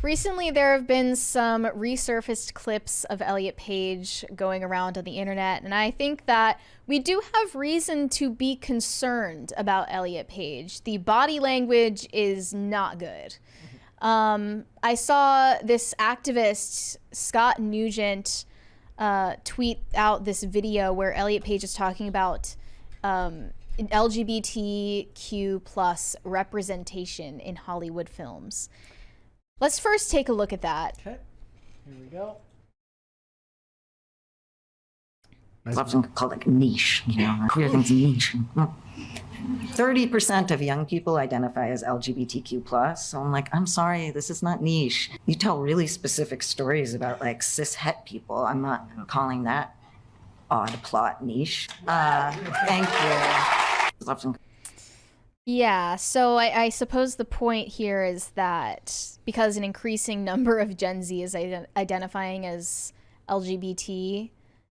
Recently, there have been some resurfaced clips of Elliot Page going around on the internet, and I think that we do have reason to be concerned about Elliot Page. The body language is not good. I saw this activist, Scott Nugent, tweet out this video where Elliot Page is talking about LGBTQ plus representation in Hollywood films. Let's first take a look at that. Okay, here we go. It's often called like niche, queer things niche. 30% of young people identify as LGBTQ+. So I'm like, I'm sorry, this is not niche. You tell really specific stories about like cis het people. I'm not calling that odd plot niche. Thank you. Yeah, so I suppose the point here is that because an increasing number of Gen Z is identifying as LGBT,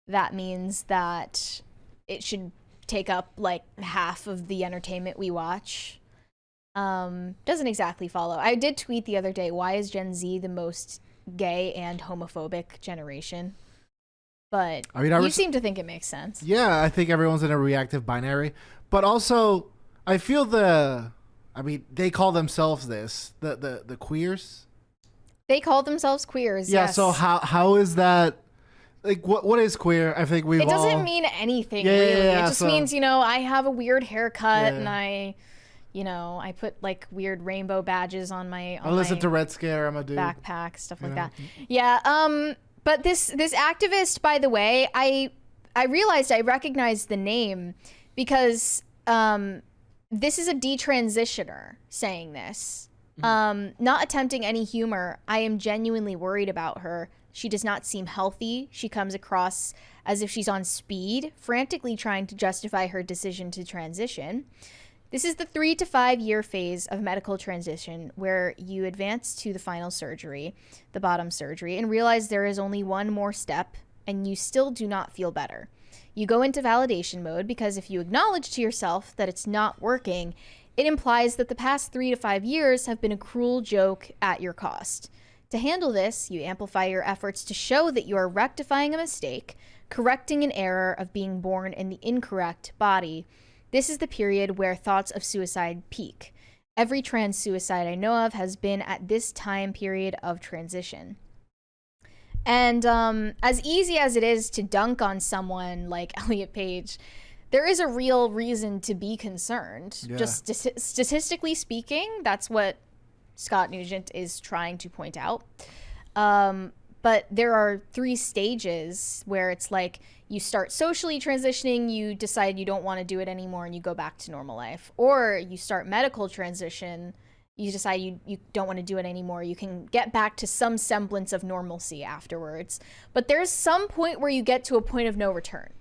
that means that it should take up like half of the entertainment we watch. Doesn't exactly follow. I did tweet the other day, why is Gen Z the most gay and homophobic generation? But I mean, you seem to think it makes sense. Yeah, I think everyone's in a reactive binary. But also, I feel they call themselves this, the queers. They call themselves queers, yeah, yes. So how is that, like, what is queer? I think it doesn't mean anything, really. It just means, I have a weird haircut and I put like weird rainbow badges on my I listen to Red Scare, I'm a dude. Backpack, stuff like that. Yeah, but this activist, by the way, I realized I recognized the name because this is a detransitioner saying this. Not attempting any humor. I am genuinely worried about her. She does not seem healthy. She comes across as if she's on speed, frantically trying to justify her decision to transition. This is the 3 to 5 year phase of medical transition where you advance to the final surgery, the bottom surgery, and realize there is only one more step and you still do not feel better. You go into validation mode because if you acknowledge to yourself that it's not working, it implies that the past 3 to 5 years have been a cruel joke at your cost. To handle this, you amplify your efforts to show that you are rectifying a mistake, correcting an error of being born in the incorrect body. This is the period where thoughts of suicide peak. Every trans suicide I know of has been at this time period of transition. And as easy as it is to dunk on someone like Elliot Page, there is a real reason to be concerned. Yeah. Just statistically speaking, that's what Scott Nugent is trying to point out. But there are 3 stages where it's like you start socially transitioning, you decide you don't want to do it anymore and you go back to normal life. Or you start medical transition, you decide you don't want to do it anymore. You can get back to some semblance of normalcy afterwards. But there's some point where you get to a point of no return.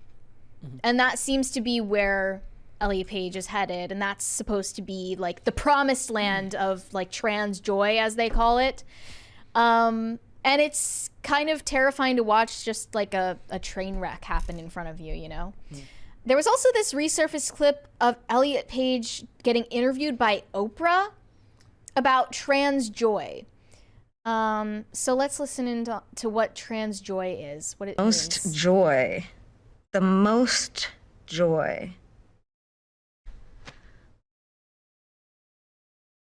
Mm-hmm. And that seems to be where Elliot Page is headed. And that's supposed to be like the promised land of like trans joy, as they call it. And it's kind of terrifying to watch just like a train wreck happen in front of you, Mm. There was also this resurfaced clip of Elliot Page getting interviewed by Oprah about trans joy. So let's listen to what trans joy is, what it most means. Joy. The most joy.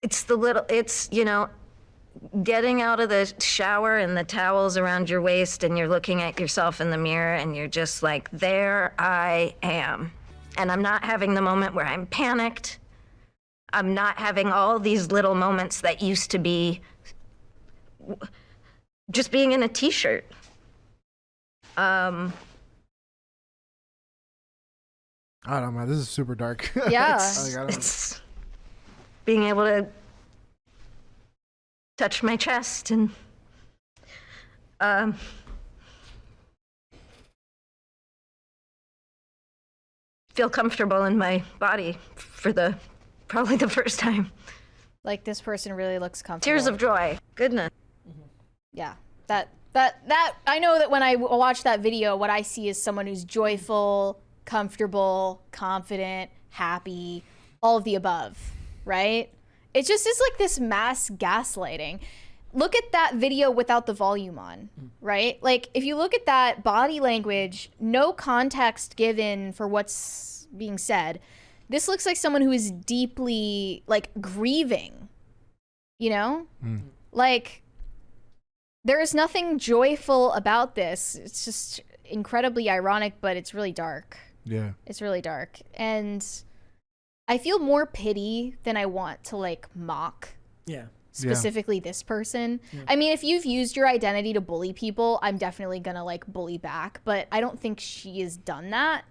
It's getting out of the shower and the towels around your waist and you're looking at yourself in the mirror and you're just like, there I am. And I'm not having the moment where I'm panicked. I'm not having all these little moments that used to be just being in a t-shirt. I don't know, this is super dark. Yeah. It's being able to touch my chest and feel comfortable in my body for probably the first time. Like, this person really looks comfortable. Tears of joy. Goodness. Mm-hmm. Yeah. That I know that when I watch that video, what I see is someone who's joyful, comfortable, confident, happy, all of the above, right? It just is like this mass gaslighting. look at that video without the volume on, right? Like, if you look at that body language, no context given for what's being said, this looks like someone who is deeply, like, grieving, you know? Like, there is nothing joyful about this. It's just incredibly ironic, but it's really dark. Yeah. It's really dark. And I feel more pity than I want to, like, mock specifically this person. I mean, if you've used your identity to bully people, I'm definitely gonna, like, bully back, but I don't think she has done that,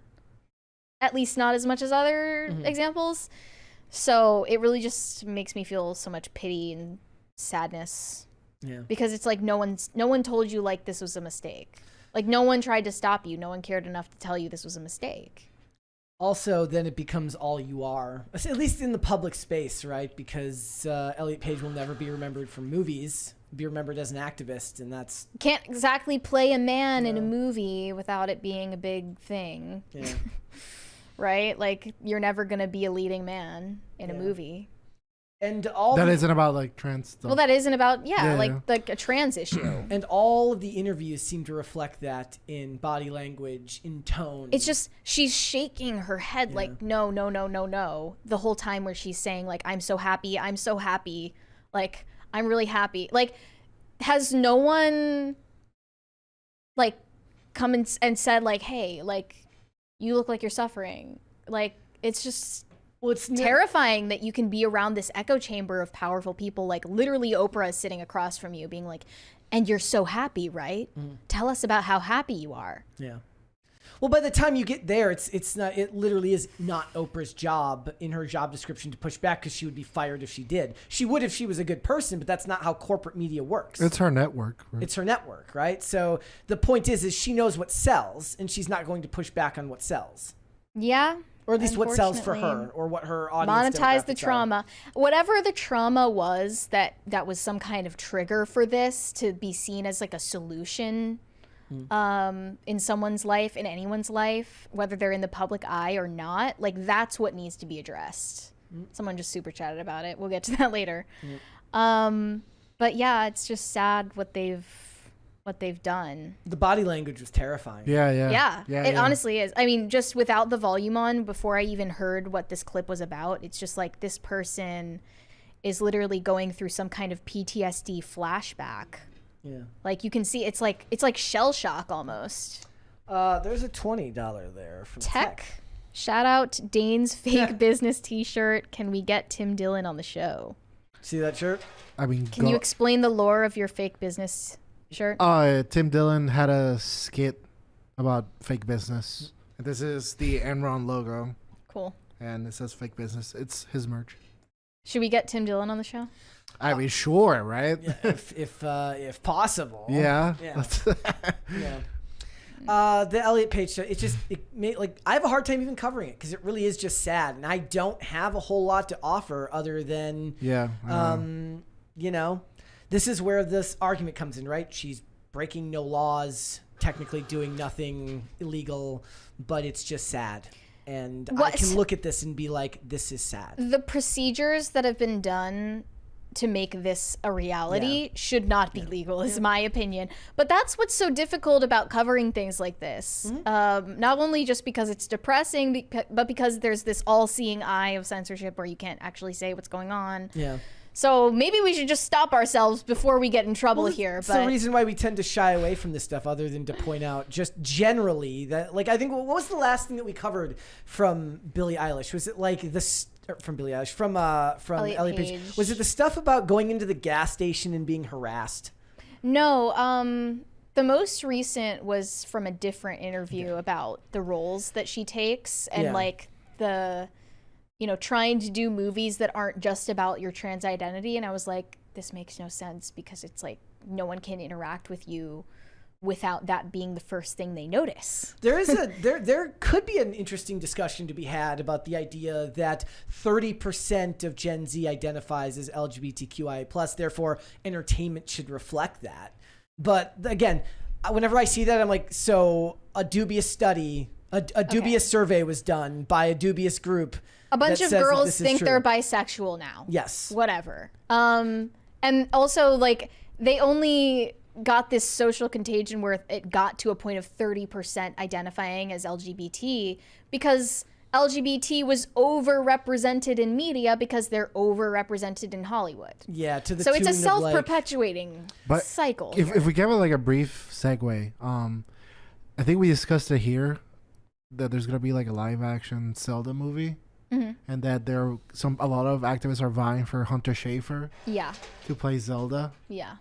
at least not as much as other examples. So it really just makes me feel so much pity and sadness, because it's like no one told you, like, this was a mistake. Like, no one tried to stop you. No one cared enough to tell you this was a mistake. Also, then it becomes all you are, at least in the public space, right? Because Elliot Page will never be remembered from movies, be remembered as an activist, and that's... Can't exactly play a man in a movie without it being a big thing. Yeah. Right? Like, you're never going to be a leading man in a movie. And all That isn't about like trans stuff. Well, that isn't about, Yeah, like a trans issue. And all of the interviews seem to reflect that in body language, in tone. It's just, she's shaking her head like, no, no, no, no, no. The whole time where she's saying, like, I'm so happy. Like, I'm really happy. Like, has no one, like, come and said, like, hey, like, you look like you're suffering. Like, it's just... Well, it's terrifying that you can be around this echo chamber of powerful people. Like, literally Oprah is sitting across from you being like, and you're so happy, right? Tell us about how happy you are. Yeah. Well, by the time you get there, it's not, it literally is not Oprah's job in her job description to push back, because she would be fired if she did. She would if she was a good person, but that's not how corporate media works. It's her network. Right? It's her network, right? So the point is she knows what sells, and she's not going to push back on what sells. Yeah. Or at least what sells for her, or what her audience monetize the demographics trauma. Whatever the trauma was that was some kind of trigger for this to be seen as like a solution in someone's life, in anyone's life, whether they're in the public eye or not. Like, that's what needs to be addressed. Someone just super chatted about it. We'll get to that later. But yeah, it's just sad what they've done. The body language was terrifying. Yeah, it honestly is. I mean, just without the volume on, before I even heard what this clip was about, it's just like this person is literally going through some kind of PTSD flashback. Yeah. Like, you can see it's like shell shock almost. There's a $20 there from Tech. Shout out Dane's fake business t-shirt. Can we get Tim Dillon on the show? See that shirt? I mean, Can you explain the lore of your fake business shirt? Tim Dillon had a skit about fake business. This is the Enron logo. Cool. And it says fake business. It's his merch. Should we get Tim Dillon on the show? I mean, sure, right? Yeah, if possible. Yeah. Yeah. The Elliot Page show, I have a hard time even covering it, because it really is just sad, and I don't have a whole lot to offer other than you know, this is where this argument comes in, right? She's breaking no laws, technically doing nothing illegal, but it's just sad. And I can look at this and be like, this is sad. The procedures that have been done to make this a reality should not be legal, is my opinion. But that's what's so difficult about covering things like this. Not only just because it's depressing, but because there's this all-seeing eye of censorship where you can't actually say what's going on. Yeah. So maybe we should just stop ourselves before we get in trouble here. It's the reason why we tend to shy away from this stuff, other than to point out just generally that, like, I think, what was the last thing that we covered from Billie Eilish? Was it like this? From Billie Eilish, from Elliot Page. Was it the stuff about going into the gas station and being harassed? No, the most recent was from a different interview about the roles that she takes and like the, you know, trying to do movies that aren't just about your trans identity. And I was like, this makes no sense, because it's like no one can interact with you without that being the first thing they notice. There could be an interesting discussion to be had about the idea that 30% of Gen Z identifies as LGBTQIA+, therefore entertainment should reflect that. But again, whenever I see that, I'm like, so a dubious study, a dubious survey was done by a dubious group. A bunch of girls think they're bisexual now. Yes. Whatever. And also, like, they only got this social contagion where it got to a point of 30% identifying as LGBT because LGBT was overrepresented in media because they're overrepresented in Hollywood. Yeah, to the so it's a tune of, self-perpetuating cycle. If we give it like a brief segue, I think we discussed it here that there's gonna be like a live action Zelda movie, and that a lot of activists are vying for Hunter Schafer. To play Zelda. Yeah.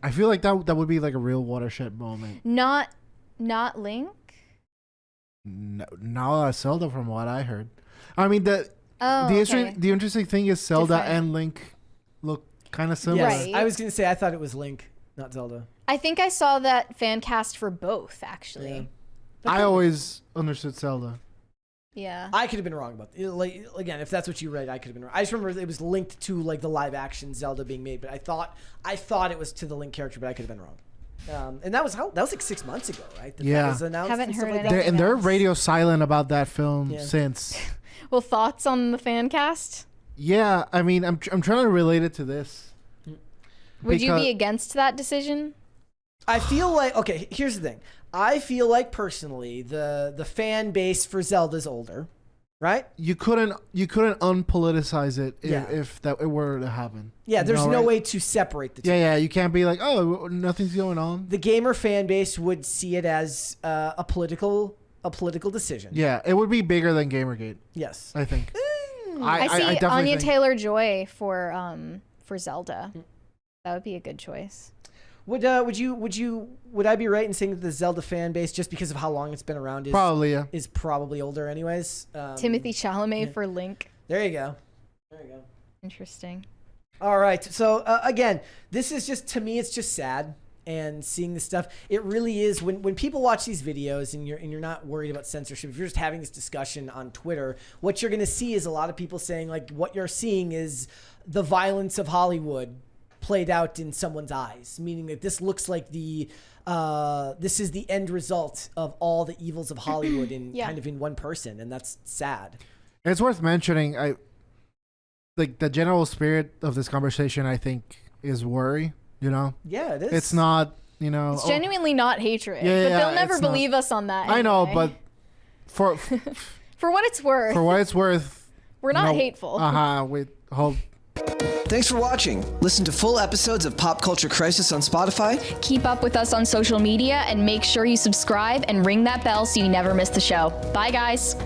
I feel like that would be like a real watershed moment. Not Link. No, not Zelda, from what I heard. I mean, the interesting thing is Zelda and Link look kind of similar. Yes, I was gonna say I thought it was Link, not Zelda. I think I saw that fan cast for both, actually. Yeah. I always understood Zelda. Yeah. I could have been wrong about it. Like, again, if that's what you read, I could have been wrong. I just remember it was linked to like the live action Zelda being made, but I thought it was to the Link character, but I could have been wrong. And that was like 6 months ago, right? That was announced. Haven't heard like anything. They're radio silent about that film since. Well, thoughts on the fan cast? Yeah, I mean, I'm trying to relate it to this. Would you be against that decision? I feel like, okay, here's the thing. I feel like personally the fan base for Zelda's older, right? You couldn't unpoliticize it if it were to happen. Yeah, there's no way to separate the two. Yeah, you can't be like, oh, nothing's going on. The gamer fan base would see it as a political decision. Yeah, it would be bigger than Gamergate. Yes, I think. I see definitely Anya think. Taylor-Joy for Zelda. That would be a good choice. Would I be right in saying that the Zelda fan base, just because of how long it's been around, is probably older anyways? Timothy Chalamet for Link. There you go. Interesting. All right. So again, this is just, to me, it's just sad. And seeing this stuff, it really is when people watch these videos and you're not worried about censorship. If you're just having this discussion on Twitter, what you're going to see is a lot of people saying like, what you're seeing is the violence of Hollywood played out in someone's eyes, meaning that this looks like this is the end result of all the evils of Hollywood in kind of in one person, and that's sad. It's worth mentioning, like the general spirit of this conversation, I think, is worry. You know? Yeah, it is. It's not, it's genuinely not hatred, but they'll never believe us on that. Anyway. I know, but for what it's worth, we're not hateful. Thanks for watching. Listen to full episodes of Pop Culture Crisis on Spotify. Keep up with us on social media and make sure you subscribe and ring that bell so you never miss the show. Bye, guys.